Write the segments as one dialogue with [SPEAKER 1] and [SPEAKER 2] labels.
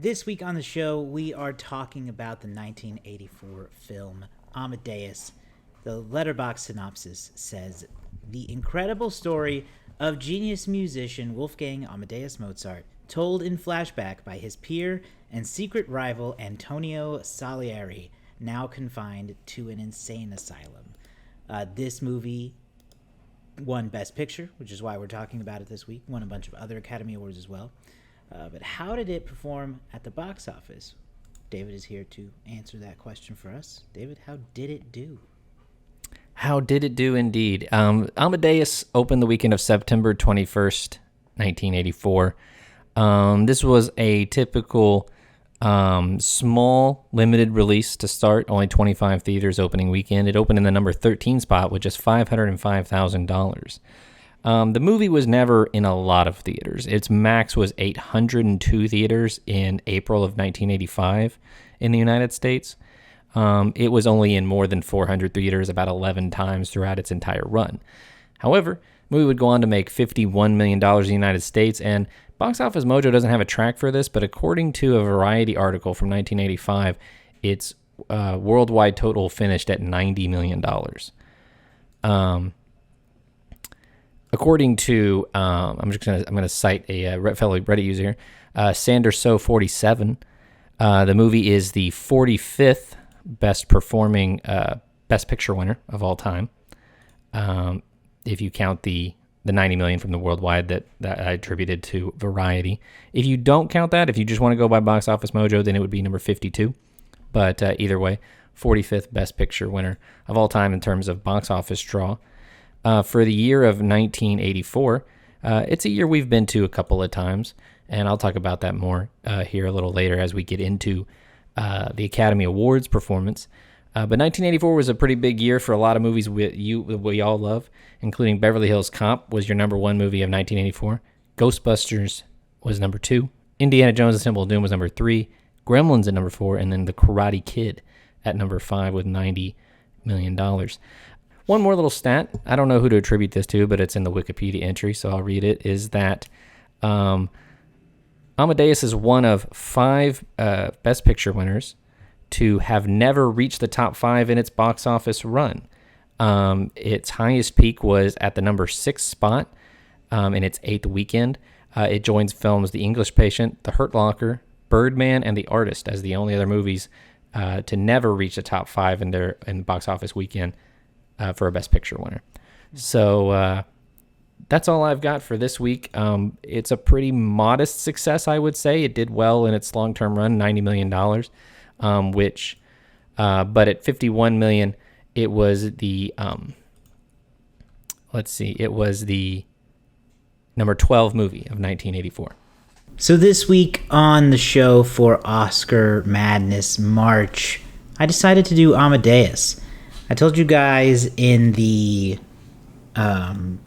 [SPEAKER 1] This week on the show, we are talking about the 1984 film Amadeus. The Letterboxd synopsis says, the incredible story of genius musician Wolfgang Amadeus Mozart, told in flashback by his peer and secret rival Antonio Salieri, now confined to an insane asylum. This movie won Best Picture, which is why we're talking about it this week. Won a bunch of other Academy Awards as well. But how did it perform at the box office? David is here to answer that question for us. David, how did it do?
[SPEAKER 2] How did it do indeed? Amadeus opened the weekend of September 21st, 1984. This was a typical small, limited release to start, only 25 theaters opening weekend. It opened in the number 13 spot with just $505,000. The movie was never in a lot of theaters. Its max was 802 theaters in April of 1985 in the United States. It was only in more than 400 theaters about 11 times throughout its entire run. However, the movie would go on to make $51 million in the United States, and Box Office Mojo doesn't have a track for this, but according to a Variety article from 1985, its worldwide total finished at $90 million. According to, I'm gonna cite a fellow Reddit user here, Sanderso47. The movie is the 45th best performing Best Picture winner of all time. If you count the 90 million from the worldwide that I attributed to Variety. If you don't count that, if you just want to go by Box Office Mojo, then it would be number 52. But either way, 45th Best Picture winner of all time in terms of box office draw. For the year of 1984, it's a year we've been to a couple of times, and I'll talk about that more here a little later as we get into the Academy Awards performance. But 1984 was a pretty big year for a lot of movies we all love, including Beverly Hills Cop was your number one movie of 1984. Ghostbusters was number 2. Indiana Jones and Temple of Doom was number 3. Gremlins at number 4, and then The Karate Kid at number 5 with $90 million. One more little stat, I don't know who to attribute this to, but it's in the Wikipedia entry, so I'll read it, is that Amadeus is one of 5 Best Picture winners to have never reached the top 5 in its box office run. Its highest peak was at the number 6 spot in its 8th weekend. It joins films The English Patient, The Hurt Locker, Birdman, and The Artist as the only other movies to never reach the top 5 in the box office weekend for a Best Picture winner. So that's all I've got for this week. It's a pretty modest success, I would say. It did well in its long-term run, $90 million. But at 51 million, it was the it was the number 12 movie of 1984.
[SPEAKER 1] So this week on the show for Oscar Madness March, I decided to do Amadeus. I told you guys in the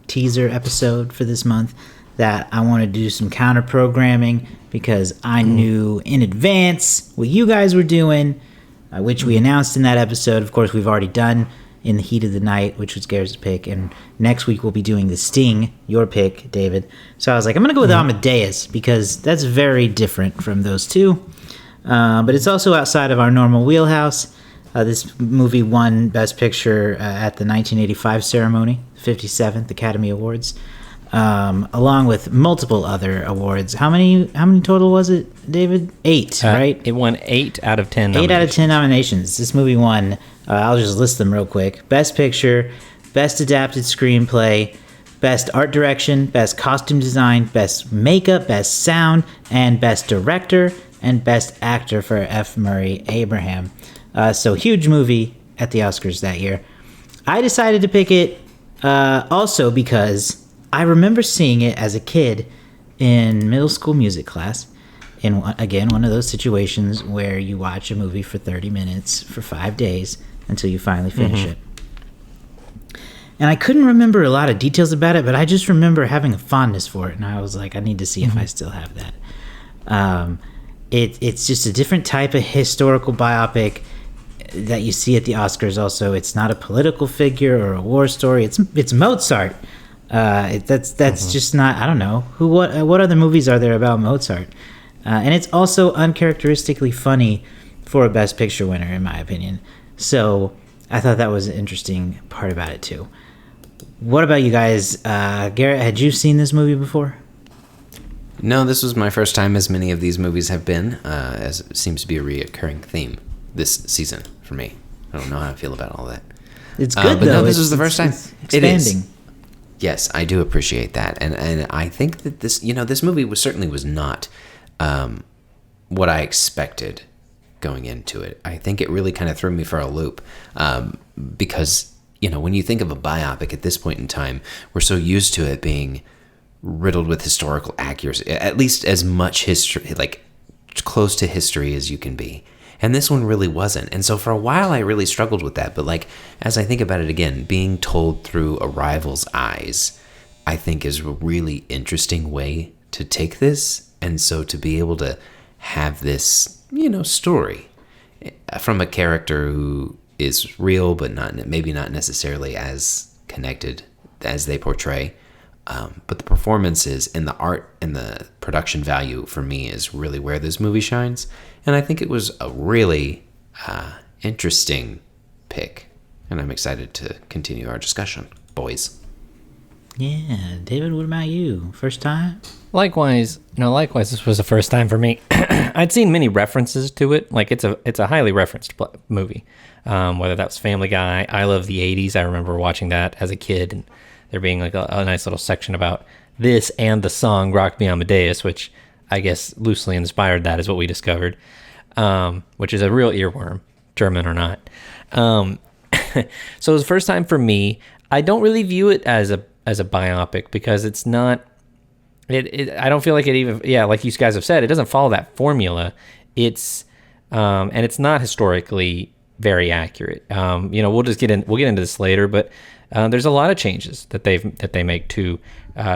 [SPEAKER 1] teaser episode for this month that I wanted to do some counter programming because I knew in advance what you guys were doing, which we announced in that episode. Of course, we've already done In the Heat of the Night, which was Garrett's pick, and next week we'll be doing The Sting, your pick, David. So I was like, I'm going to go with Amadeus because that's very different from those two, but it's also outside of our normal wheelhouse. This movie won Best Picture at the 1985 ceremony, 57th Academy Awards, along with multiple other awards. How many total was it, David? 8, right?
[SPEAKER 2] It won 8 out of 10
[SPEAKER 1] 8 out of 10 nominations. This movie won, I'll just list them real quick. Best Picture, Best Adapted Screenplay, Best Art Direction, Best Costume Design, Best Makeup, Best Sound, and Best Director, and Best Actor for F. Murray Abraham. So huge movie at the Oscars that year. I decided to pick it also because I remember seeing it as a kid in middle school music class. In, again, one of those situations where you watch a movie for 30 minutes for 5 days until you finally finish it. And I couldn't remember a lot of details about it, but I just remember having a fondness for it. And I was like, I need to see if I still have that. It's just a different type of historical biopic that you see at the Oscars. Also, it's not a political figure or a war story. It's Mozart. That's just not. I don't know what other movies are there about Mozart. And it's also uncharacteristically funny for a Best Picture winner, in my opinion. So I thought that was an interesting part about it, too. What about you guys? Garrett, had you seen this movie before?
[SPEAKER 3] No, this was my first time, as many of these movies have been, as it seems to be a reoccurring theme this season for me. I don't know how I feel about all that.
[SPEAKER 1] It's good,
[SPEAKER 3] but
[SPEAKER 1] though.
[SPEAKER 3] No, this was the first time.
[SPEAKER 1] It's expanding.
[SPEAKER 3] It is. Yes, I do appreciate that. And I think that this movie certainly was not what I expected going into it. I think it really kind of threw me for a loop because, when you think of a biopic at this point in time, we're so used to it being riddled with historical accuracy, at least as much history, like close to history as you can be. And this one really wasn't. And so for a while, I really struggled with that. But as I think about it again, being told through a rival's eyes, I think is a really interesting way to take this. And so to be able to have this, story from a character who is real, but maybe not necessarily as connected as they portray. But the performances and the art and the production value for me is really where this movie shines. And I think it was a really interesting pick. And I'm excited to continue our discussion, boys.
[SPEAKER 1] Yeah, David, what about you? First time?
[SPEAKER 2] Likewise, this was the first time for me. I'd seen many references to it. Like it's a highly referenced movie. Whether that was Family Guy, I Love the 80s. I remember watching that as a kid, and there being like a nice little section about this and the song Rock Me Amadeus, which I guess loosely inspired that, is what we discovered, which is a real earworm, German or not. So it was the first time for me. I don't really view it as a biopic because it's not. I don't feel like it even. Yeah, like you guys have said, it doesn't follow that formula. It's and it's not historically very accurate. We'll get into this later, but there's a lot of changes that they make to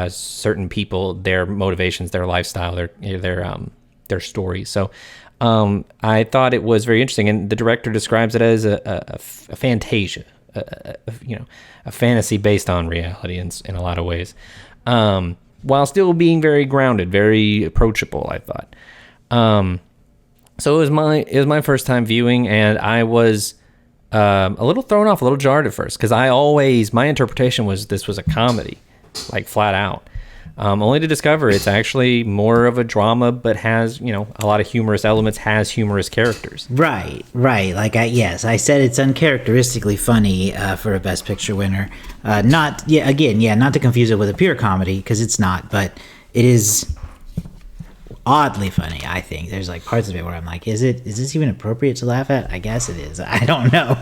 [SPEAKER 2] certain people, their motivations, their lifestyle, their stories. So I thought it was very interesting, and the director describes it as a fantasia, a fantasy based on reality in a lot of ways, while still being very grounded, very approachable, I thought. So it was my first time viewing, and I was a little thrown off, a little jarred at first, because my interpretation was this was a comedy, like flat out. Only to discover it's actually more of a drama, but has, a lot of humorous elements, has humorous characters.
[SPEAKER 1] Right. I said it's uncharacteristically funny for a Best Picture winner. Not to confuse it with a pure comedy, because it's not, but it is oddly funny, I think. There's like parts of it where I'm like, is this even appropriate to laugh at? I guess it is. I don't know.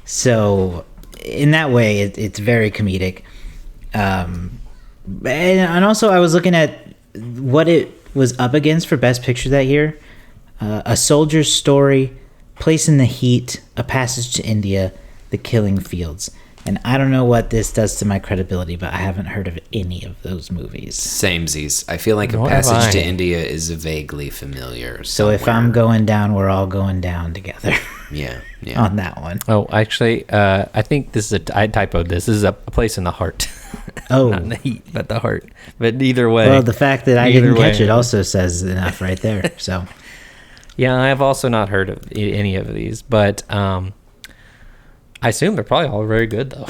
[SPEAKER 1] So in that way, it's very comedic. And also I was looking at what it was up against for Best Picture that year. A Soldier's Story, Place in the Heat, A Passage to India, The Killing Fields. And I don't know what this does to my credibility, but I haven't heard of any of those movies.
[SPEAKER 3] Samesies. I feel like A Passage to India is vaguely familiar.
[SPEAKER 1] So if I'm going down, we're all going down together.
[SPEAKER 3] Yeah.
[SPEAKER 1] On that one.
[SPEAKER 2] Oh, actually, I think I typoed this. This is a place in the heart.
[SPEAKER 1] Oh.
[SPEAKER 2] Not in the heat, but the heart. But either way.
[SPEAKER 1] Well, the fact that I didn't catch it also says enough right there. So.
[SPEAKER 2] Yeah, I have also not heard of any of these, but I assume they're probably all very good, though.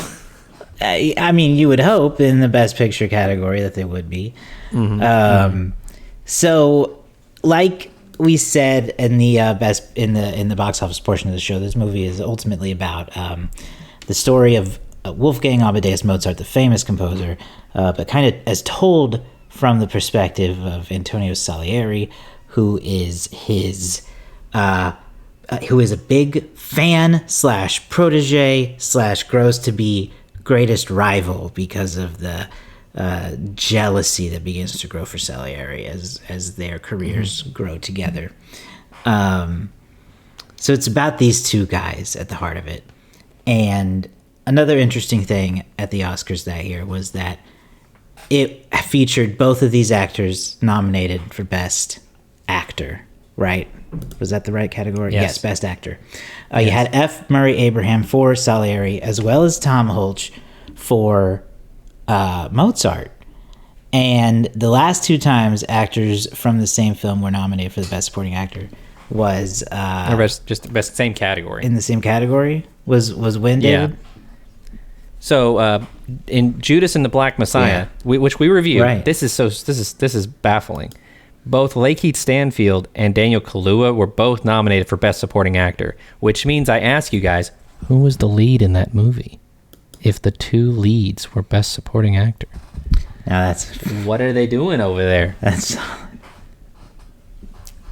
[SPEAKER 1] I mean, you would hope in the Best Picture category that they would be. So, like we said in the in the box office portion of the show, this movie is ultimately about the story of Wolfgang Amadeus Mozart, the famous composer, but kind of as told from the perspective of Antonio Salieri, who is a big fan / protege / grows to be greatest rival because of the jealousy that begins to grow for Salieri as their careers grow together. So it's about these two guys at the heart of it. And another interesting thing at the Oscars that year was that it featured both of these actors nominated for Best Actor, right? Was that the right category? Yes, Best Actor. You had F. Murray Abraham for Salieri, as well as Tom Hulce for Mozart. And the last two times actors from the same film were nominated for the Best Supporting Actor was
[SPEAKER 2] Or best same category.
[SPEAKER 1] in the same category was when, David?
[SPEAKER 2] So in Judas and the Black Messiah, which we reviewed,
[SPEAKER 1] Right.
[SPEAKER 2] this is baffling. Both Lakeith Stanfield and Daniel Kaluuya were both nominated for Best Supporting Actor, which means I ask you guys, who was the lead in that movie? If the two leads were Best Supporting Actor,
[SPEAKER 1] Now
[SPEAKER 2] what are they doing over there?
[SPEAKER 1] that's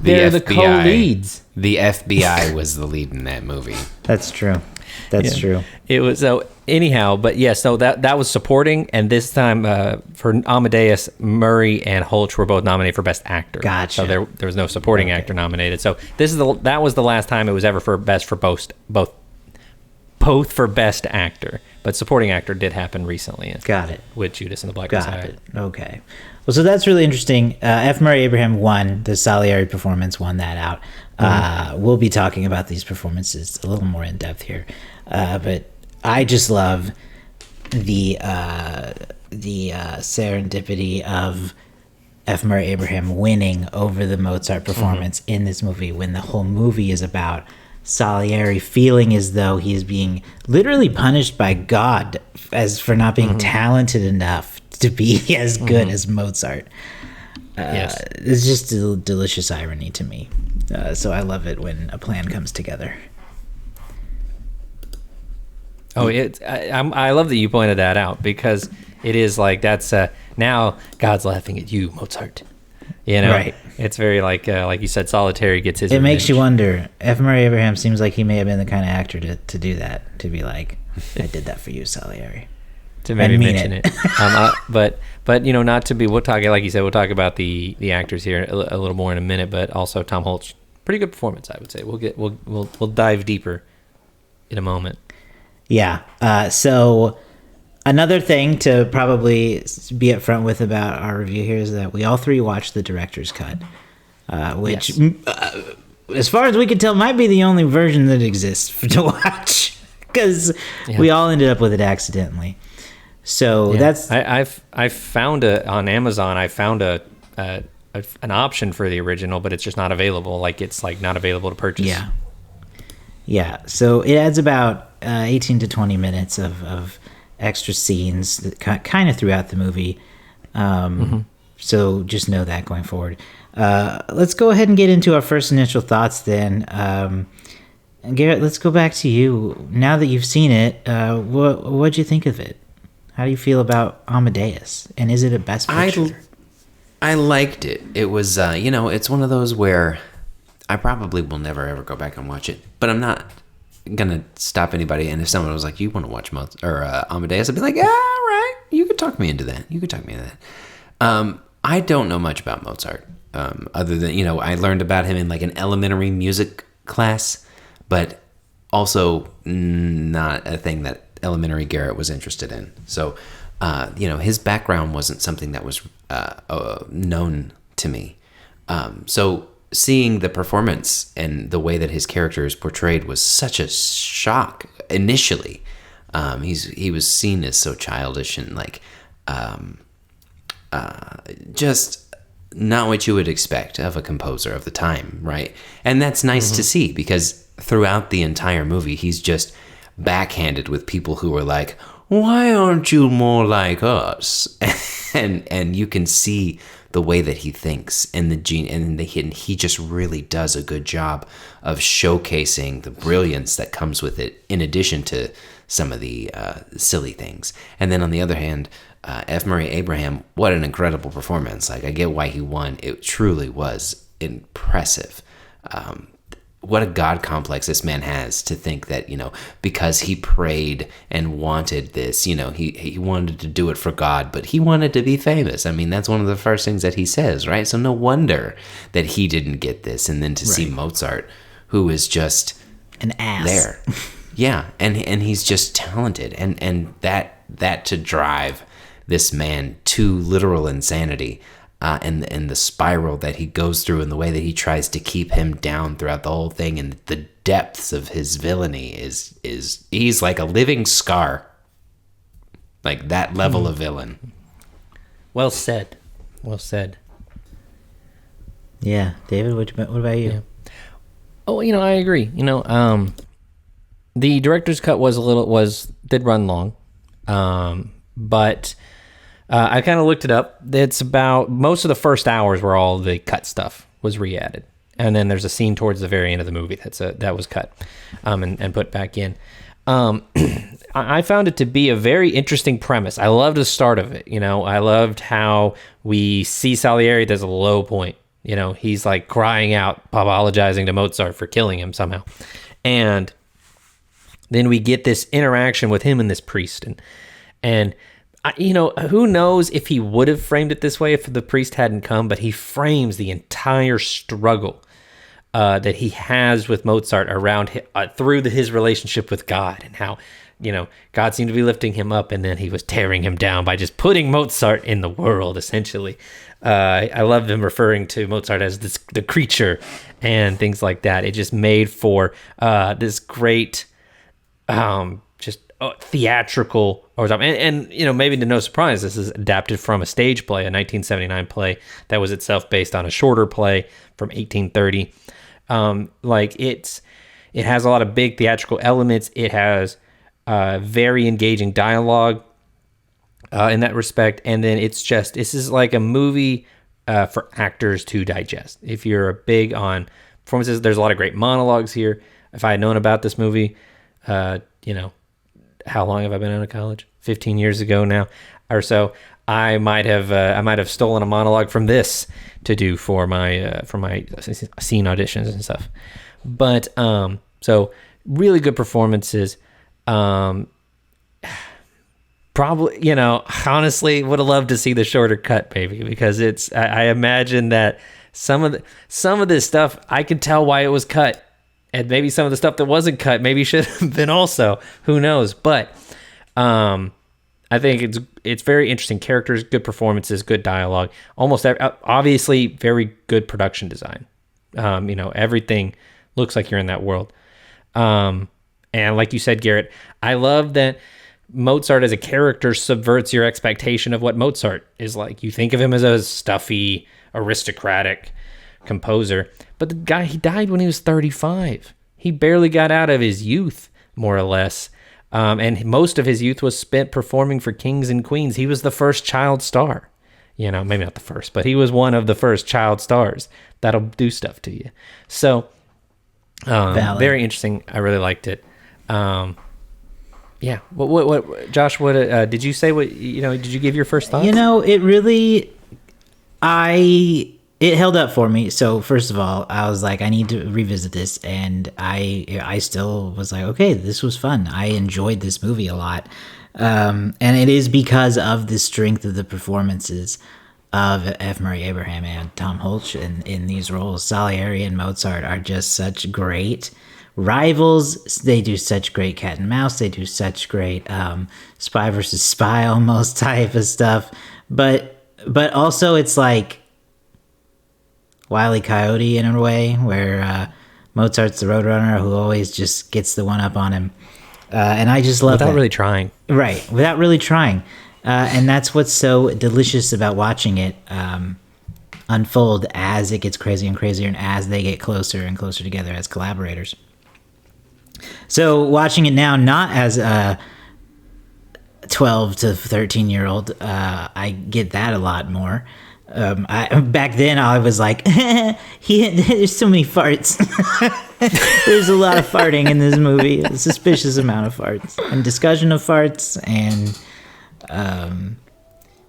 [SPEAKER 2] They're the
[SPEAKER 3] FBI
[SPEAKER 2] co-leads.
[SPEAKER 3] The FBI was the lead in that movie.
[SPEAKER 1] That's true. That's true.
[SPEAKER 2] It was so anyhow, but yeah, so that was supporting, and this time for Amadeus, Murray and Holch were both nominated for Best Actor.
[SPEAKER 1] Gotcha.
[SPEAKER 2] So there was no supporting actor nominated. So that was the last time it was ever for both for Best Actor, but supporting actor did happen recently.
[SPEAKER 1] Got it.
[SPEAKER 2] With Judas and the Black
[SPEAKER 1] Got
[SPEAKER 2] Messiah.
[SPEAKER 1] it. Okay. Well, so that's really interesting. F. Murray Abraham won. The Salieri performance won that out. We'll be talking about these performances a little more in depth here. But I just love the serendipity of F. Murray Abraham winning over the Mozart performance in this movie when the whole movie is about Salieri feeling as though he is being literally punished by God for not being talented enough to be as good as Mozart.
[SPEAKER 2] Yes.
[SPEAKER 1] It's just a delicious irony to me. So I love it when a plan comes together.
[SPEAKER 2] Oh, I love that you pointed that out, because it is like that's now God's laughing at you, Mozart. You know,
[SPEAKER 1] Right.
[SPEAKER 2] It's very like you said, Solitary gets his.
[SPEAKER 1] It makes you
[SPEAKER 2] revenge.
[SPEAKER 1] wonder. F. Murray Abraham seems like he may have been the kind of actor to do that, to be like, I did that for you, Salieri.
[SPEAKER 2] To maybe
[SPEAKER 1] mean
[SPEAKER 2] mention
[SPEAKER 1] it.
[SPEAKER 2] it. But you know, not to be. We'll talk, like you said, we'll talk about the actors here a little more in a minute. But also Tom Holtz, pretty good performance, I would say. We'll dive deeper in a moment.
[SPEAKER 1] Yeah. So another thing to probably be upfront with about our review here is that we all three watched the director's cut, which, as far as we can tell, might be the only version that exists to watch, because we all ended up with it accidentally. So that's
[SPEAKER 2] I found on Amazon. I found an option for the original, but it's just not available. Like it's like not available to purchase.
[SPEAKER 1] Yeah. So it adds about 18 to 20 minutes of extra scenes that kind of throughout the movie. So just know that going forward. Let's go ahead and get into our first initial thoughts then. Garrett, let's go back to you. Now that you've seen it, what'd you think of it? How do you feel about Amadeus? And is it a Best Picture?
[SPEAKER 3] I liked it. It was, it's one of those where I probably will never ever go back and watch it, but I'm not gonna stop anybody. And if someone was like, "You want to watch Amadeus?" I'd be like, "Yeah, all right. You could talk me into that. I don't know much about Mozart, other than I learned about him in like an elementary music class, but also not a thing that elementary Garrett was interested in. So, his background wasn't something that was known to me. So seeing the performance and the way that his character is portrayed was such a shock initially. He was seen as so childish and like just not what you would expect of a composer of the time, right? And that's nice to see, because throughout the entire movie, he's just backhanded with people who are like, "Why aren't you more like us?" and you can see the way that he thinks and he just really does a good job of showcasing the brilliance that comes with it, in addition to some of the silly things. And then on the other hand, F. Murray Abraham, what an incredible performance. Like, I get why he won. It truly was impressive. What a God complex this man has, to think that, because he prayed and wanted this, he wanted to do it for God, but he wanted to be famous. I mean, that's one of the first things that he says, right? So no wonder that he didn't get this. And then to see Mozart, who is just
[SPEAKER 1] an ass
[SPEAKER 3] there. Yeah. And he's just talented. And that to drive this man to literal insanity, and the spiral that he goes through, and the way that he tries to keep him down throughout the whole thing, and the depths of his villainy is he's like a living scar, like that level of villain.
[SPEAKER 2] Well said. Well said.
[SPEAKER 1] Yeah, David, what about you?
[SPEAKER 2] Yeah. Oh, I agree. The director's cut did run long, but I kind of looked it up. It's about most of the first hours where all the cut stuff was re-added, and then there's a scene towards the very end of the movie that was cut, and put back in. I found it to be a very interesting premise. I loved the start of it. I loved how we see Salieri as a low point. He's like crying out, apologizing to Mozart for killing him somehow. And then we get this interaction with him and this priest. And who knows if he would have framed it this way if the priest hadn't come, but he frames the entire struggle that he has with Mozart around through his relationship with God, and how, God seemed to be lifting him up, and then he was tearing him down by just putting Mozart in the world, essentially. I loved him referring to Mozart as the creature and things like that. It just made for this great, theatrical over top. And maybe to no surprise, this is adapted from a stage play, a 1979 play that was itself based on a shorter play from 1830. It has a lot of big theatrical elements. It has very engaging dialogue in that respect. And then this is like a movie for actors to digest. If you're big on performances, there's a lot of great monologues here. If I had known about this movie, how long have I been out of college? 15 years ago now or so. I might have stolen a monologue from this to do for my scene auditions and stuff. But so really good performances. Probably, honestly would have loved to see the shorter cut, maybe, because I imagine that some of this stuff, I can tell why it was cut, and maybe some of the stuff that wasn't cut maybe should have been also. Who knows? But I think it's very interesting characters, good performances, good dialogue. Obviously, very good production design. Everything looks like you're in that world. And like you said, Garrett, I love that Mozart as a character subverts your expectation of what Mozart is like. You think of him as a stuffy, aristocratic composer, but the guy, he died when he was 35. He barely got out of his youth, more or less. And most of his youth was spent performing for kings and queens. He was the first child star. Maybe not the first, but he was one of the first child stars that'll do stuff to you. So, very interesting. I really liked it. Yeah. What Josh, did you say did you give your first thoughts?
[SPEAKER 1] It really, it held up for me. So first of all, I was like, I need to revisit this. And I still was like, okay, this was fun. I enjoyed this movie a lot. And it is because of the strength of the performances of F. Murray Abraham and Tom Hulce in these roles. Salieri and Mozart are just such great rivals. They do such great cat and mouse. They do such great spy versus spy almost type of stuff. But also it's like Wile E. Coyote in a way, where Mozart's the roadrunner who always just gets the one up on him. And I just love that.
[SPEAKER 2] Without really trying.
[SPEAKER 1] Right, without really trying. And that's what's so delicious about watching it unfold as it gets crazier and crazier, and as they get closer and closer together as collaborators. So watching it now, not as a 12 to 13-year-old, I get that a lot more. Back then I was like, there's so many farts. There's a lot of farting in this movie, a suspicious amount of farts, and discussion of farts, and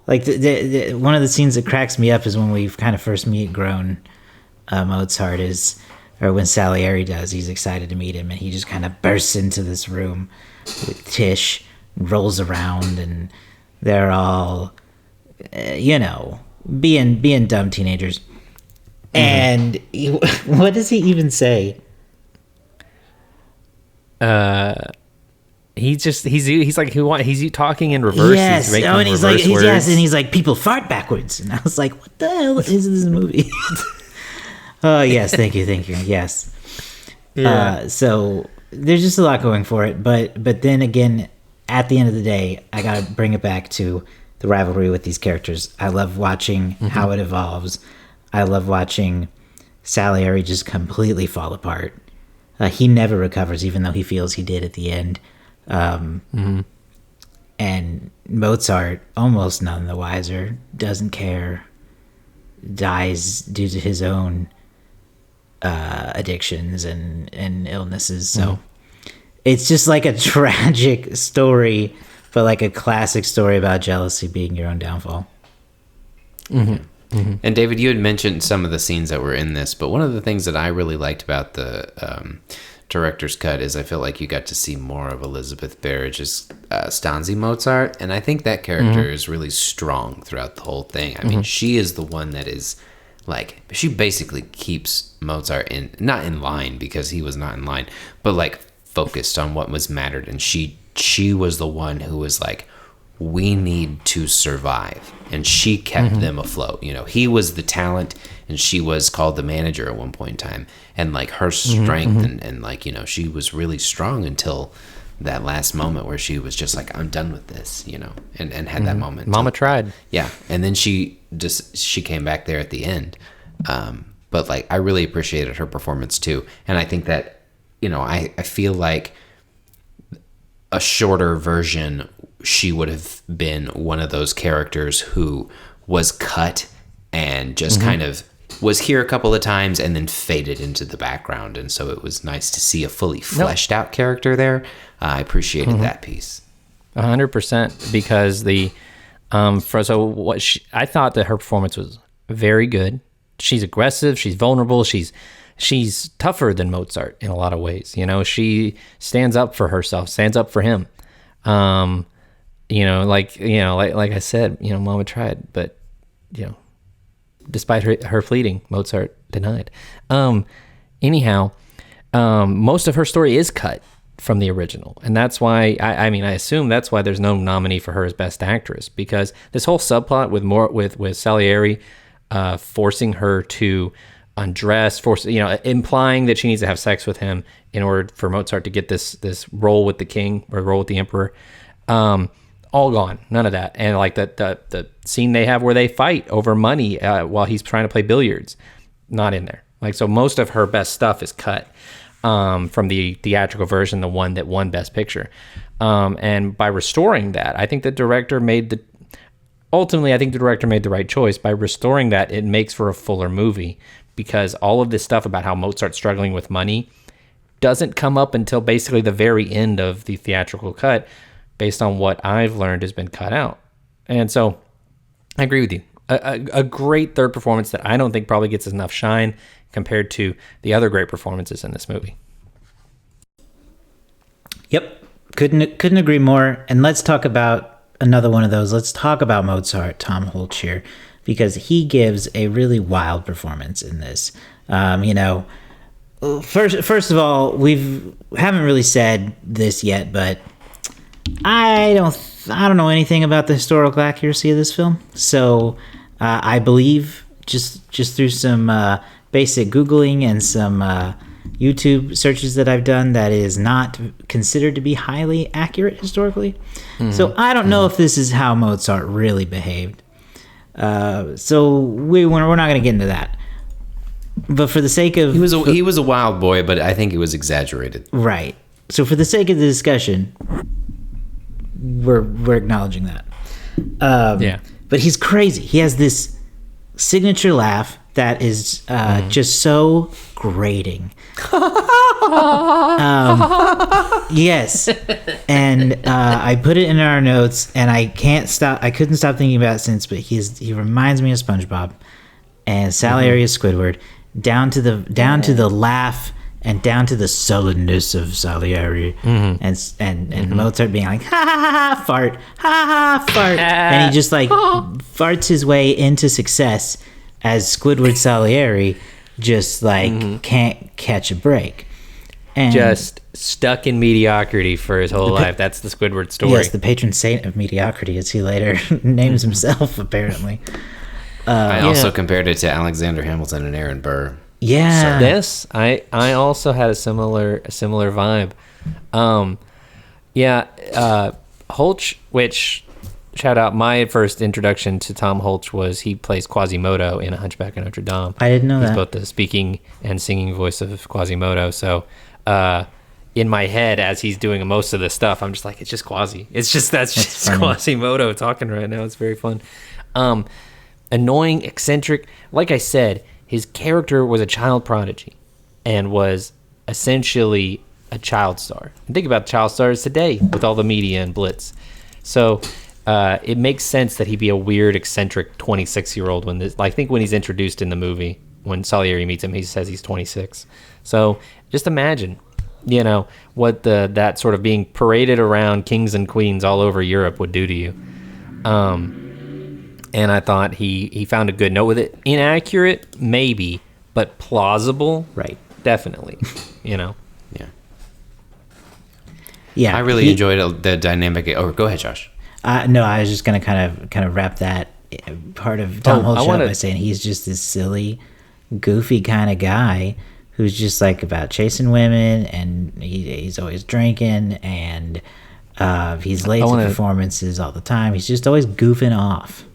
[SPEAKER 1] like the one of the scenes that cracks me up is when we kind of first meet grown Mozart, or when Salieri does. He's excited to meet him, and he just kind of bursts into this room with Tish, rolls around, and they're all, being dumb teenagers. And what does he even say? He's like, he's talking in reverse. Yes.
[SPEAKER 2] He's
[SPEAKER 1] and he's like,
[SPEAKER 2] words.
[SPEAKER 1] yes, and he's like, people fart backwards. And I was like, what the hell is this movie? Oh yes, thank you, yes. Yeah. So there's just a lot going for it, but then again, at the end of the day, I gotta bring it back to the rivalry with these characters. I love watching how it evolves. I love watching Salieri just completely fall apart. He never recovers, even though he feels he did at the end. And Mozart, almost none the wiser, doesn't care, dies due to his own addictions and illnesses. So it's just like a tragic story, but like a classic story about jealousy being your own downfall.
[SPEAKER 3] And David, you had mentioned some of the scenes that were in this, but one of the things that I really liked about the director's cut is I feel like you got to see more of Elizabeth Barrage's Stanzi Mozart, and I think that character is really strong throughout the whole thing. I mean, she is the one that is like, she basically keeps Mozart not in line, because he was not in line, but like focused on what was mattered, and she was the one who was like, we need to survive, and she kept them afloat. You know, he was the talent and she was called the manager at one point in time, and like her strength and like, you know, she was really strong until that last moment where she was just like, I'm done with this, you know, and had that moment.
[SPEAKER 2] Mama tried.
[SPEAKER 3] Yeah. And then she came back there at the end. But like, I really appreciated her performance too. And I think that, you know, I feel like a shorter version, she would have been one of those characters who was cut and just kind of was here a couple of times and then faded into the background. And so it was nice to see a fully fleshed out character there. I appreciated that piece.
[SPEAKER 2] 100%, because I thought that her performance was very good. She's aggressive, she's vulnerable, she's tougher than Mozart in a lot of ways. You know, she stands up for herself, stands up for him. Like I said, you know, Mama tried, but you know, despite her pleading, Mozart denied. Anyhow, most of her story is cut from the original, and that's why I assume that's why there's no nominee for her as Best Actress, because this whole subplot with Salieri forcing her to undress, implying that she needs to have sex with him in order for Mozart to get this role with the king or role with the emperor, all gone, none of that. And like the scene they have where they fight over money while he's trying to play billiards, not in there. Like, so most of her best stuff is cut from the theatrical version, the one that won Best Picture. And by restoring that, I think the director made the right choice. By restoring that, it makes for a fuller movie, because all of this stuff about how Mozart's struggling with money doesn't come up until basically the very end of the theatrical cut, based on what I've learned has been cut out. And so I agree with you. A great third performance that I don't think probably gets enough shine compared to the other great performances in this movie.
[SPEAKER 1] Yep. Couldn't agree more. And let's talk about another one of those. Let's talk about Mozart, Tom Hulce here, because he gives a really wild performance in this. First of all, haven't really said this yet, but I don't know anything about the historical accuracy of this film. So I believe just through some basic Googling and some YouTube searches that I've done, that is not considered to be highly accurate historically. So I don't know if this is how Mozart really behaved. So we're not going to get into that. But for the sake of...
[SPEAKER 3] He was a wild boy, but I think it was exaggerated.
[SPEAKER 1] Right. So for the sake of the discussion, we're acknowledging that.
[SPEAKER 2] Yeah.
[SPEAKER 1] But he's crazy. He has this signature laugh that is just so grating. Yes. And I put it in our notes, and I couldn't stop thinking about it since, but he reminds me of SpongeBob and Salieri is Squidward, down to the laugh and down to the sullenness of Salieri, and Mozart being like, ha ha ha ha, fart, ha ha fart, and he just like farts his way into success as Squidward Salieri just like can't catch a break. And
[SPEAKER 2] just stuck in mediocrity for his whole life. That's the Squidward story.
[SPEAKER 1] Yes, the patron saint of mediocrity, as he later names himself, apparently.
[SPEAKER 3] I also compared it to Alexander Hamilton and Aaron Burr.
[SPEAKER 1] Yeah.
[SPEAKER 2] This, I also had a similar vibe. Hulce, which shout out. My first introduction to Tom Hulce was he plays Quasimodo in A Hunchback of Notre Dame.
[SPEAKER 1] I didn't know
[SPEAKER 2] He's
[SPEAKER 1] that.
[SPEAKER 2] both the speaking and singing voice of Quasimodo. So, in my head, as he's doing most of this stuff, I'm just like, it's just Quasi. It's just that's just
[SPEAKER 1] funny.
[SPEAKER 2] Quasimodo talking right now. It's very fun. Annoying, eccentric. Like I said, his character was a child prodigy and was essentially a child star. And think about child stars today with all the media and blitz. So it makes sense that he'd be a weird, eccentric 26-year-old when this. I think when he's introduced in the movie, when Salieri meets him, he says he's 26. So just imagine, what that sort of being paraded around kings and queens all over Europe would do to you. And I thought he found a good note with it. Inaccurate, maybe, but plausible,
[SPEAKER 1] Right.
[SPEAKER 2] definitely.
[SPEAKER 3] Yeah.
[SPEAKER 1] Yeah.
[SPEAKER 3] I really enjoyed the dynamic. Oh, go ahead, Josh.
[SPEAKER 1] No, I was just gonna kind of wrap that part of Tom Hulce up by saying he's just this silly, goofy kind of guy who's just like about chasing women, and he's always drinking, and he's late to performances all the time. He's just always goofing off.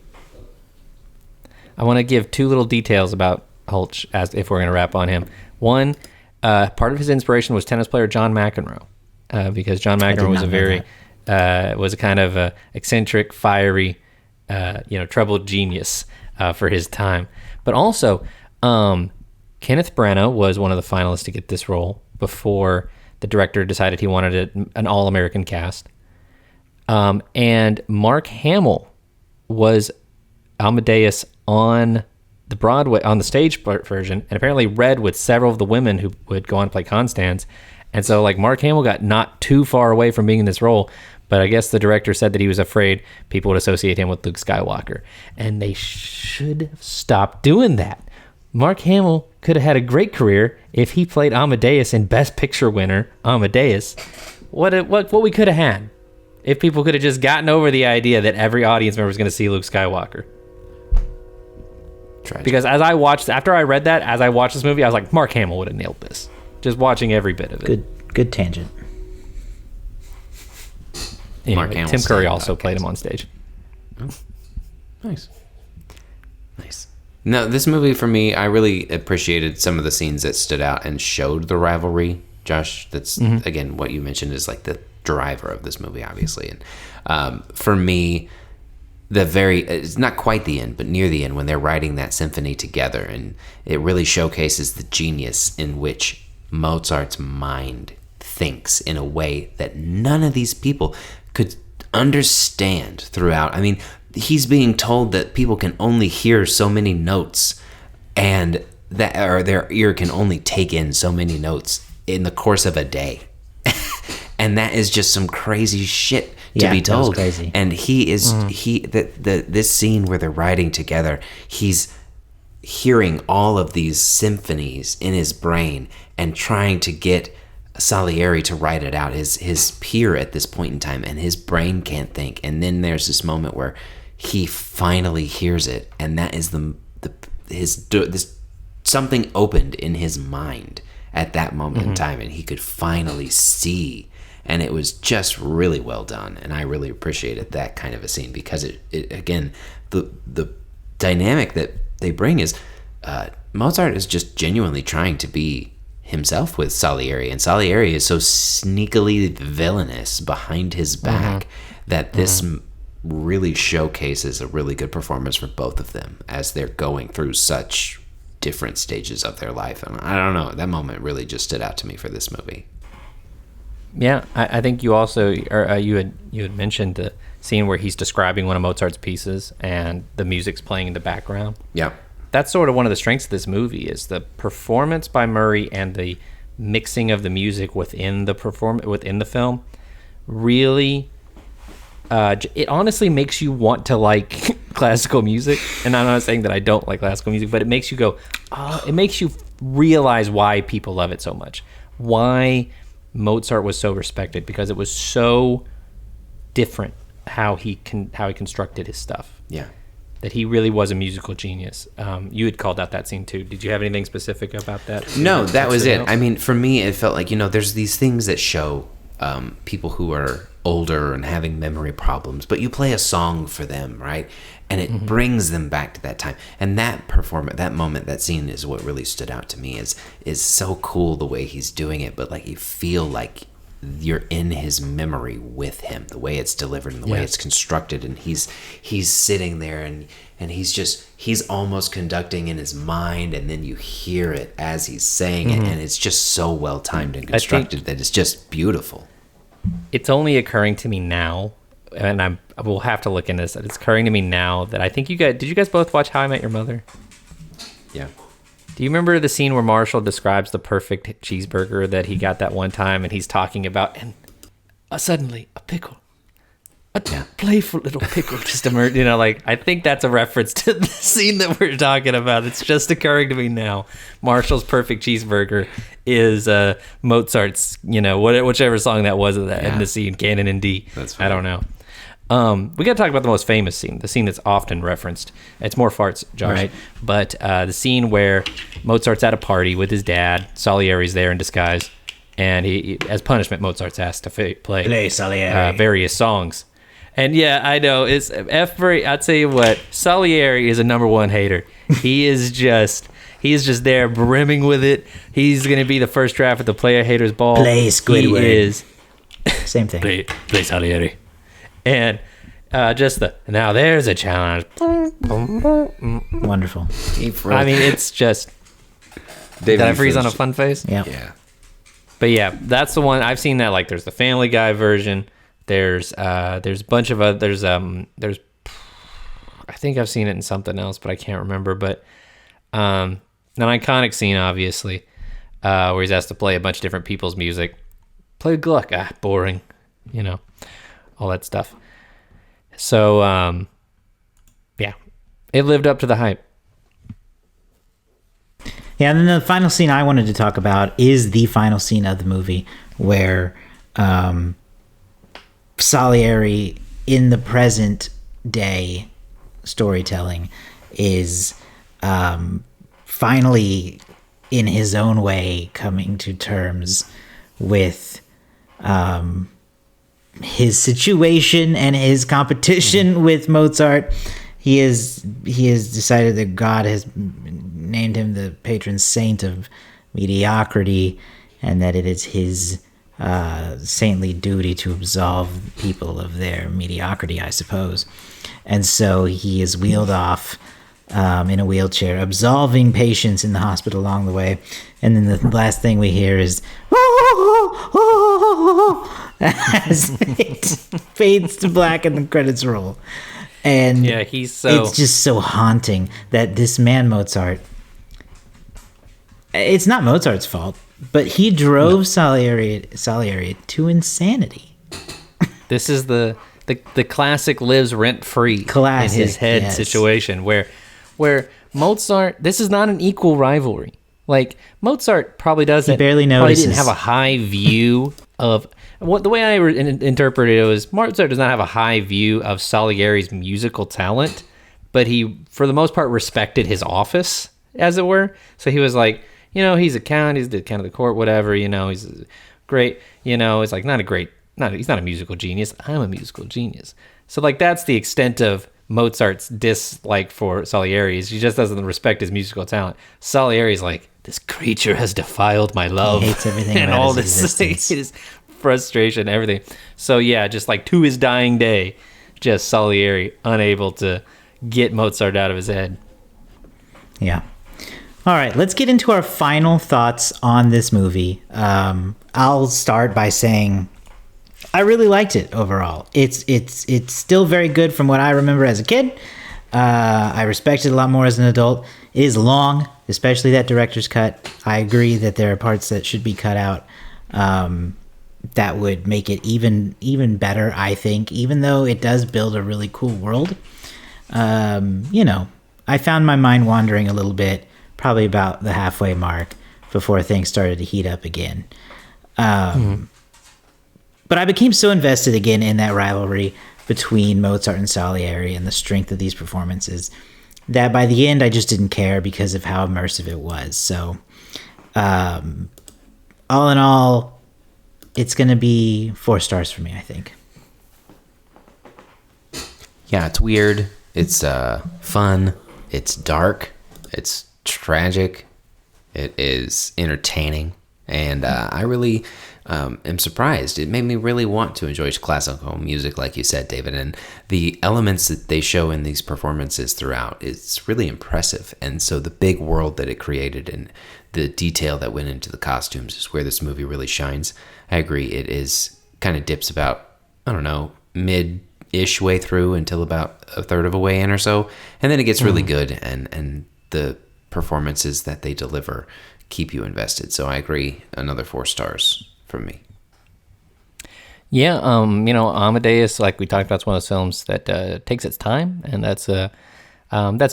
[SPEAKER 2] I want to give two little details about Hulce, as if we're going to wrap on him. One, part of his inspiration was tennis player John McEnroe, because John McEnroe was a kind of eccentric, fiery, troubled genius for his time. But also, Kenneth Branagh was one of the finalists to get this role before the director decided he wanted an all-American cast. And Mark Hamill was Amadeus on the stage version, and apparently read with several of the women who would go on to play Constance. And so like Mark Hamill got not too far away from being in this role, but I guess the director said that he was afraid people would associate him with Luke Skywalker, and they should have stopped doing that. Mark Hamill could have had a great career if he played Amadeus in Best Picture winner Amadeus. What we could have had if people could have just gotten over the idea that every audience member was going to see Luke Skywalker.
[SPEAKER 3] Tragic.
[SPEAKER 2] Because after I read that, as I watched this movie, I was like, Mark Hamill would have nailed this. Just watching every bit of it.
[SPEAKER 1] Good tangent.
[SPEAKER 2] Anyway,
[SPEAKER 3] Mark Hamill
[SPEAKER 2] Tim Curry
[SPEAKER 3] sang
[SPEAKER 2] also
[SPEAKER 3] about
[SPEAKER 2] played
[SPEAKER 3] kids.
[SPEAKER 2] him on stage.
[SPEAKER 3] Oh, nice. No, this movie for me, I really appreciated some of the scenes that stood out and showed the rivalry. Josh, that's again what you mentioned is like the driver of this movie, obviously. And for me, it's not quite the end, but near the end, when they're writing that symphony together, and it really showcases the genius in which Mozart's mind thinks in a way that none of these people could understand throughout. I mean, he's being told that people can only hear so many notes, and or their ear can only take in so many notes in the course of a day. And that is just some crazy shit to be told.
[SPEAKER 1] That was crazy.
[SPEAKER 3] And he is this scene where they're riding together, he's hearing all of these symphonies in his brain and trying to get Salieri to write it out, his peer at this point in time, and his brain can't think. And then there's this moment where he finally hears it, and that is this something opened in his mind at that moment in time, and he could finally see. And it was just really well done, and I really appreciated that kind of a scene, because it again, the dynamic that they bring is Mozart is just genuinely trying to be himself with Salieri, and Salieri is so sneakily villainous behind his back that this really showcases a really good performance for both of them as they're going through such different stages of their life. And I don't know, that moment really just stood out to me for this movie.
[SPEAKER 2] Yeah, I think you also, you had mentioned the scene where he's describing one of Mozart's pieces and the music's playing in the background.
[SPEAKER 3] Yeah.
[SPEAKER 2] That's sort of one of the strengths of this movie, is the performance by Murray and the mixing of the music within the film. Really, it honestly makes you want to like classical music. And I'm not saying that I don't like classical music, but it makes you go, it makes you realize why people love it so much. Why Mozart was so respected, because it was so different how he constructed his stuff.
[SPEAKER 3] Yeah.
[SPEAKER 2] That he really was a musical genius. You had called out that scene too. Did you have anything specific about that?
[SPEAKER 3] No, that was it. I mean, for me, it felt like, there's these things that show people who are older and having memory problems, but you play a song for them, right? And it brings them back to that time. And that performance, that moment, that scene is what really stood out to me. Is so cool the way he's doing it, but like you feel like you're in his memory with him, the way it's delivered and the way it's constructed, and he's sitting there and he's almost conducting in his mind, and then you hear it as he's saying it, and it's just so well timed and constructed that it's just beautiful.
[SPEAKER 2] It's only occurring to me now, and I will have to look into this. It's occurring to me now that I think did you guys both watch How I Met Your Mother?
[SPEAKER 3] Yeah.
[SPEAKER 2] Do you remember the scene where Marshall describes the perfect cheeseburger that he got that one time, and he's talking about, and suddenly a pickle, a playful little pickle just emerged. Like, I think that's a reference to the scene that we're talking about. It's just occurring to me now. Marshall's perfect cheeseburger is Mozart's, whichever song that was in the scene, Canon in D.
[SPEAKER 3] That's right.
[SPEAKER 2] I don't know. We got to talk about the most famous scene, the scene that's often referenced. It's more farts, Josh.
[SPEAKER 1] Right.
[SPEAKER 2] But the scene where Mozart's at a party with his dad, Salieri's there in disguise, and he as punishment, Mozart's asked to play
[SPEAKER 1] Salieri.
[SPEAKER 2] various songs. And yeah, I know, I'll tell you what, Salieri is a number one hater. He is just there brimming with it. He's going to be the first draft at the Player Haters Ball.
[SPEAKER 1] Play Squidward.
[SPEAKER 2] He is.
[SPEAKER 1] Same thing.
[SPEAKER 2] Play Salieri. And now there's a challenge.
[SPEAKER 1] Wonderful.
[SPEAKER 2] I mean, it's just. Did I freeze on a fun face?
[SPEAKER 1] Yeah.
[SPEAKER 2] But yeah, that's the one I've seen. That like there's the Family Guy version. There's a bunch of there's I think I've seen it in something else, but I can't remember. But an iconic scene, obviously, where he's asked to play a bunch of different people's music. Play Gluck. Boring. All that stuff. So, yeah, it lived up to the hype.
[SPEAKER 1] Yeah, and then the final scene I wanted to talk about is the final scene of the movie where Salieri, in the present day storytelling, is finally, in his own way, coming to terms with his situation and his competition with Mozart. He has decided that God has named him the patron saint of mediocrity, and that it is his saintly duty to absolve people of their mediocrity, I suppose. And so he is wheeled off in a wheelchair, absolving patients in the hospital along the way. And then the last thing we hear is as it fades to black and the credits roll. And
[SPEAKER 2] yeah,
[SPEAKER 1] it's just so haunting that this man Mozart, it's not Mozart's fault, but he drove Salieri to insanity.
[SPEAKER 2] This is the classic lives rent free in his head situation where Mozart, this is not an equal rivalry. Like, Mozart probably doesn't.
[SPEAKER 1] He barely notices.
[SPEAKER 2] Probably didn't have a high view of the way I interpreted it was Mozart does not have a high view of Salieri's musical talent, but he, for the most part, respected his office, as it were. So he was like, he's a count, he's the count of the court, whatever. He's great. It's like he's not a musical genius. I'm a musical genius. So like that's the extent of Mozart's dislike for Salieri, is he just doesn't respect his musical talent. Salieri's like, this creature has defiled my love.
[SPEAKER 1] He hates everything
[SPEAKER 2] and
[SPEAKER 1] about
[SPEAKER 2] all
[SPEAKER 1] his
[SPEAKER 2] this
[SPEAKER 1] existence.
[SPEAKER 2] his frustration, everything. So yeah, just like to his dying day, just Salieri unable to get Mozart out of his head.
[SPEAKER 1] Yeah. All right, let's get into our final thoughts on this movie. I'll start by saying I really liked it overall. It's still very good from what I remember as a kid. I respect it a lot more as an adult. It is long, especially that director's cut. I agree that there are parts that should be cut out that would make it even better, I think, even though it does build a really cool world. I found my mind wandering a little bit, probably about the halfway mark, before things started to heat up again. But I became so invested again in that rivalry between Mozart and Salieri and the strength of these performances that by the end I just didn't care because of how immersive it was. So all in all, it's going to be 4 stars for me, I think.
[SPEAKER 3] Yeah, it's weird. It's fun. It's dark. It's tragic. It is entertaining. And I really am surprised. It made me really want to enjoy classical music, like you said, David. And the elements that they show in these performances throughout, it's really impressive. And so the big world that it created and the detail that went into the costumes is where this movie really shines. I agree. It is kind of dips about, I don't know, mid-ish way through until about a third of a way in or so. And then it gets really good. And the performances that they deliver keep you invested. So I agree. Another 4 stars from me.
[SPEAKER 2] Yeah, Amadeus, like we talked about, it's one of those films that takes its time, and that's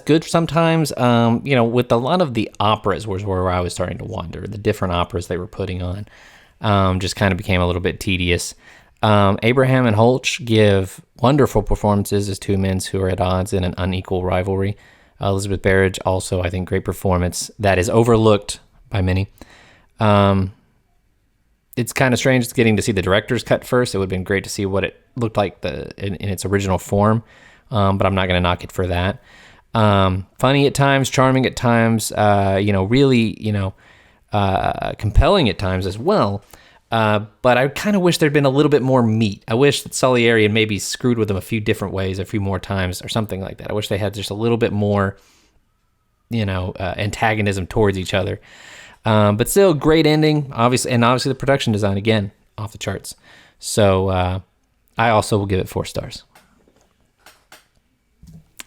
[SPEAKER 2] good sometimes. With a lot of the operas was where I was starting to wonder. The different operas they were putting on just kind of became a little bit tedious. Abraham and Holch give wonderful performances as two men who are at odds in an unequal rivalry. Elizabeth Barrage also, I think, great performance that is overlooked by many. It's kind of strange getting to see the director's cut first. It would have been great to see what it looked like in its original form, but I'm not going to knock it for that. Funny at times, charming at times, really, compelling at times as well. But I kind of wish there'd been a little bit more meat. I wish that Salieri had maybe screwed with them a few different ways, a few more times, or something like that. I wish they had just a little bit more, antagonism towards each other. But still, great ending, obviously the production design, again, off the charts. So I also will give it 4 stars.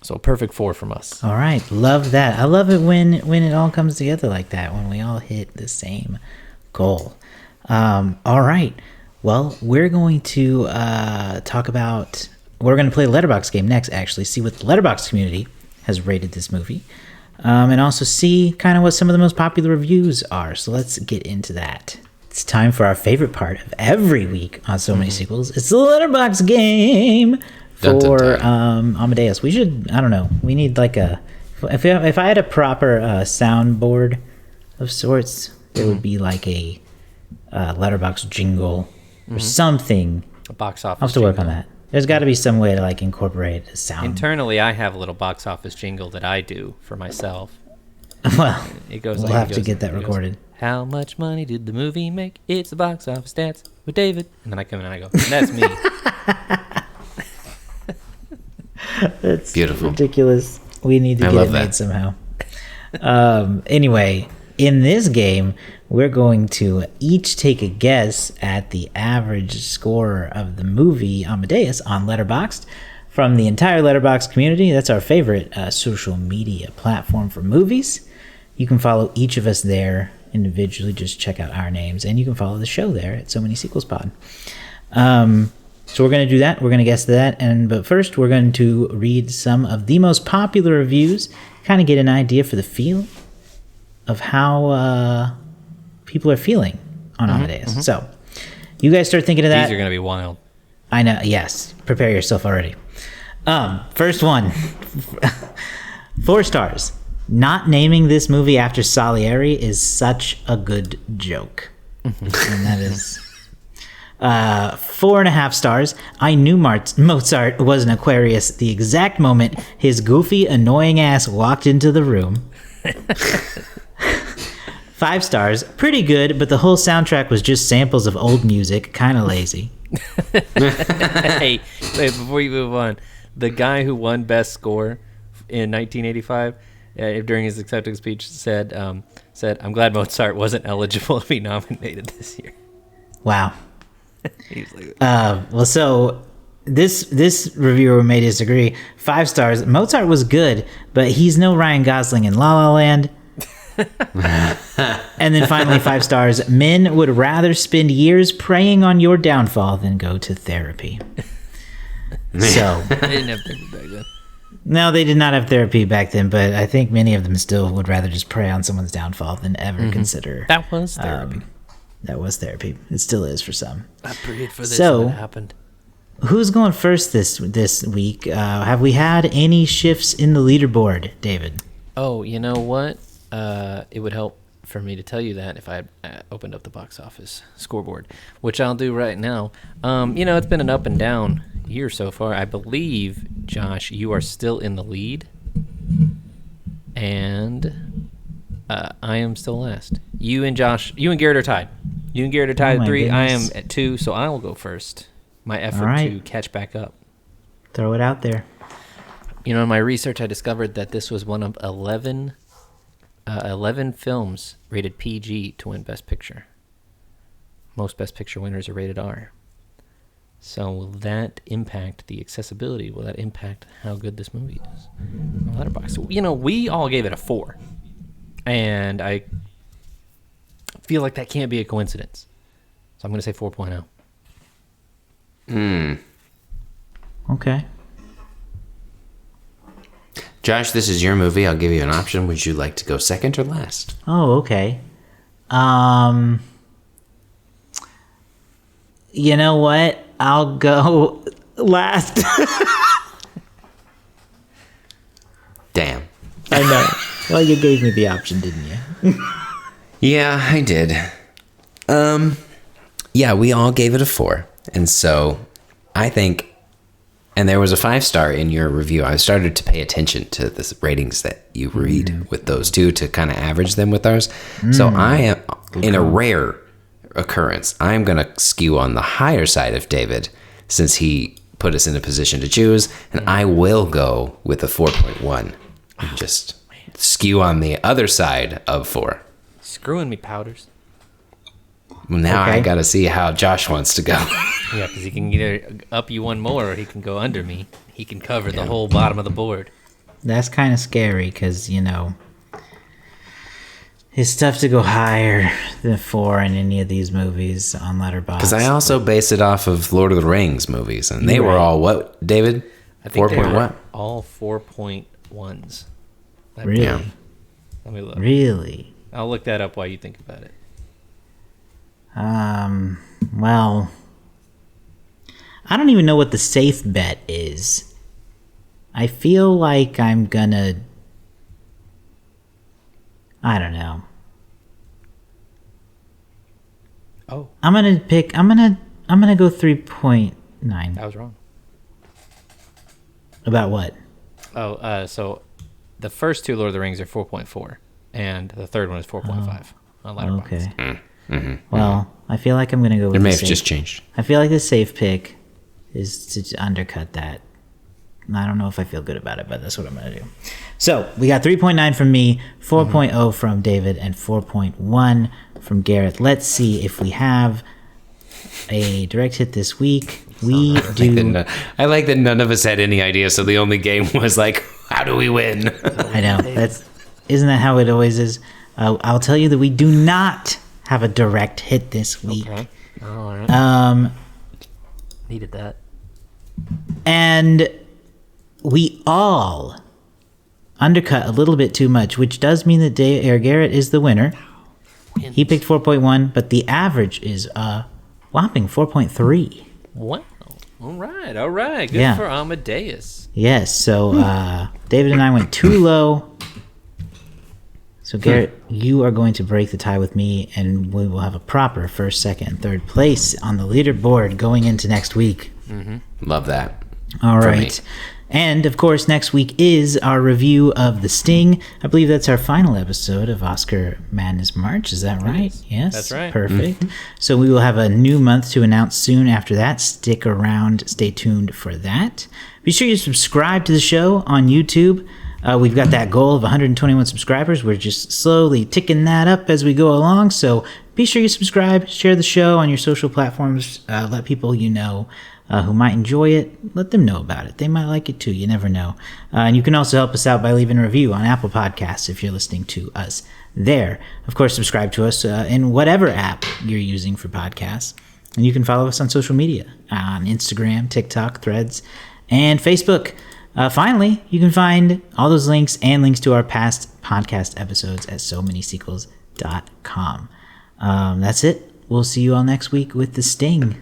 [SPEAKER 2] So a perfect 4 from us.
[SPEAKER 1] All right, love that. I love it when it all comes together like that, when we all hit the same goal. All right, well, we're going to we're going to play a Letterboxd game next, actually, see what the Letterboxd community has rated this movie. And also see kind of what some of the most popular reviews are. So let's get into that. It's time for our favorite part of every week on So Many Sequels. It's the Letterboxd game for Amadeus. We should, I don't know, we need like if I had a proper soundboard of sorts, there would be like a Letterboxd jingle or something.
[SPEAKER 2] A box office
[SPEAKER 1] I'll have to work on that. There's got to be some way to like incorporate a sound.
[SPEAKER 2] Internally, I have a little box office jingle that I do for myself.
[SPEAKER 1] Well,
[SPEAKER 2] we'll
[SPEAKER 1] have to get that recorded.
[SPEAKER 2] How much money did the movie make? It's the box office stats with David. And then I come in and I go, that's me.
[SPEAKER 1] That's
[SPEAKER 3] beautiful.
[SPEAKER 1] Ridiculous. We need to get it made somehow. Anyway, in this game, we're going to each take a guess at the average score of the movie Amadeus on Letterboxd from the entire Letterboxd community. That's our favorite social media platform for movies. You can follow each of us there individually. Just check out our names, and you can follow the show there at So Many Sequels Pod. So we're going to do that. We're going to guess that. But first, we're going to read some of the most popular reviews, kind of get an idea for the feel of how people are feeling on Amadeus. So you guys start thinking of that.
[SPEAKER 2] These are going to be wild.
[SPEAKER 1] I know. Yes. Prepare yourself already. First one. 4 stars. Not naming this movie after Salieri is such a good joke. And that is 4.5 stars. I knew Mozart was an Aquarius the exact moment his goofy, annoying ass walked into the room. 5 stars. Pretty good, but the whole soundtrack was just samples of old music. Kind of lazy.
[SPEAKER 2] Hey, wait, before you move on, the guy who won Best Score in 1985 during his acceptance speech said, "I'm glad Mozart wasn't eligible to be nominated this year."
[SPEAKER 1] Wow.
[SPEAKER 2] He's like,
[SPEAKER 1] well, so this reviewer may disagree. 5 stars. Mozart was good, but he's no Ryan Gosling in La La Land. And then finally, 5 stars. Men would rather spend years preying on your downfall than go to therapy. So
[SPEAKER 2] they didn't have therapy back then.
[SPEAKER 1] No, they did not have therapy back then, but I think many of them still would rather just prey on someone's downfall than ever consider.
[SPEAKER 2] That was therapy.
[SPEAKER 1] That was therapy. It still is for some.
[SPEAKER 2] I prayed for this
[SPEAKER 1] so,
[SPEAKER 2] when it happened.
[SPEAKER 1] Who's going first this week? Have we had any shifts in the leaderboard, David?
[SPEAKER 2] Oh, you know what? It would help for me to tell you that if I opened up the box office scoreboard, which I'll do right now. It's been an up and down year so far. I believe Josh, you are still in the lead. And I am still last. You and Garrett are tied. You and Garrett are tied at 3.
[SPEAKER 1] Goodness.
[SPEAKER 2] I am at 2, so I will go first. My effort to catch back up.
[SPEAKER 1] Throw it out there.
[SPEAKER 2] You know, in my research, I discovered that this was one of 11 films rated PG to win Best Picture. Most Best Picture winners are rated R. So will that impact the accessibility? Will that impact how good this movie is? Letterboxd. You know, we all gave it a 4. And I feel like that can't be a coincidence. So I'm going to say 4.0.
[SPEAKER 1] Okay.
[SPEAKER 3] Josh, this is your movie. I'll give you an option. Would you like to go second or last?
[SPEAKER 1] Oh, okay. You know what? I'll go last.
[SPEAKER 3] Damn.
[SPEAKER 1] I know. Well, you gave me the option, didn't you?
[SPEAKER 3] Yeah, I did. Yeah, we all gave it a 4. And so I think, and there was a 5-star in your review. I started to pay attention to the ratings that you read with those two to kind of average them with ours. So I am, in a rare occurrence, I'm going to skew on the higher side of David since he put us in a position to choose. And I will go with a 4.1. Just skew on the other side of 4.
[SPEAKER 2] Screwing me, Powders.
[SPEAKER 3] Now
[SPEAKER 1] Okay.
[SPEAKER 3] I got to see how Josh wants to go.
[SPEAKER 2] Yeah, because he can either up you one more or he can go under me. He can cover the whole bottom of the board.
[SPEAKER 1] That's kind of scary because, you know, it's tough to go higher than 4 in any of these movies on Letterboxd.
[SPEAKER 3] Because I also base it off of Lord of the Rings movies, and they
[SPEAKER 1] You're
[SPEAKER 3] were
[SPEAKER 1] right.
[SPEAKER 3] all what, David?
[SPEAKER 2] I think
[SPEAKER 3] 4
[SPEAKER 2] they
[SPEAKER 3] point
[SPEAKER 2] were
[SPEAKER 3] what?
[SPEAKER 2] all 4.1s.
[SPEAKER 1] Really?
[SPEAKER 3] Yeah.
[SPEAKER 2] Let me look.
[SPEAKER 1] Really?
[SPEAKER 2] I'll look that up while you think about it.
[SPEAKER 1] Well, I don't even know what the safe bet is. I feel like I'm gonna, I don't know.
[SPEAKER 2] Oh,
[SPEAKER 1] I'm gonna go 3.9.
[SPEAKER 2] I was wrong.
[SPEAKER 1] About what?
[SPEAKER 2] Oh, so the first 2 Lord of the Rings are 4.4, and the third one is 4.5 on Letterboxd.
[SPEAKER 1] Okay. Well, I feel like I'm gonna go with
[SPEAKER 3] It may
[SPEAKER 1] the
[SPEAKER 3] have
[SPEAKER 1] safe.
[SPEAKER 3] just changed.
[SPEAKER 1] I feel like the safe pick is to undercut that. I don't know if I feel good about it, but that's what I'm going to do. So we got 3.9 from me, 4.0 from David, and 4.1 from Garrett. Let's see if we have a direct hit this week. We do.
[SPEAKER 3] I like that none of us had any idea, so the only game was like, how do we win?
[SPEAKER 1] I know. Isn't that how it always is? I'll tell you that we do not have a direct hit this week.
[SPEAKER 2] Okay. All right. Needed that.
[SPEAKER 1] And we all undercut a little bit too much, which does mean that Garrett is the winner. He picked 4.1, but the average is a whopping 4.3.
[SPEAKER 2] Wow. All right. Good
[SPEAKER 1] Yeah.
[SPEAKER 2] for Amadeus.
[SPEAKER 1] Yes, so David and I went too low. So Garrett, you are going to break the tie with me, and we will have a proper first, second, and third place on the leaderboard going into next week.
[SPEAKER 3] Love that.
[SPEAKER 1] All
[SPEAKER 3] For
[SPEAKER 1] right. And, of course, next week is our review of The Sting. I believe that's our final episode of Oscar Madness March. Is that right? Yes.
[SPEAKER 2] That's right.
[SPEAKER 1] Perfect. So we will have a new month to announce soon after that. Stick around. Stay tuned for that. Be sure you subscribe to the show on YouTube. We've got that goal of 121 subscribers. We're just slowly ticking that up as we go along. So be sure you subscribe, share the show on your social platforms. Let people you know who might enjoy it, let them know about it. They might like it too. You never know. And you can also help us out by leaving a review on Apple Podcasts if you're listening to us there. Of course, subscribe to us in whatever app you're using for podcasts. And you can follow us on social media on Instagram, TikTok, Threads, and Facebook. Finally, you can find all those links and links to our past podcast episodes at somanysequels.com. That's it. We'll see you all next week with The Sting.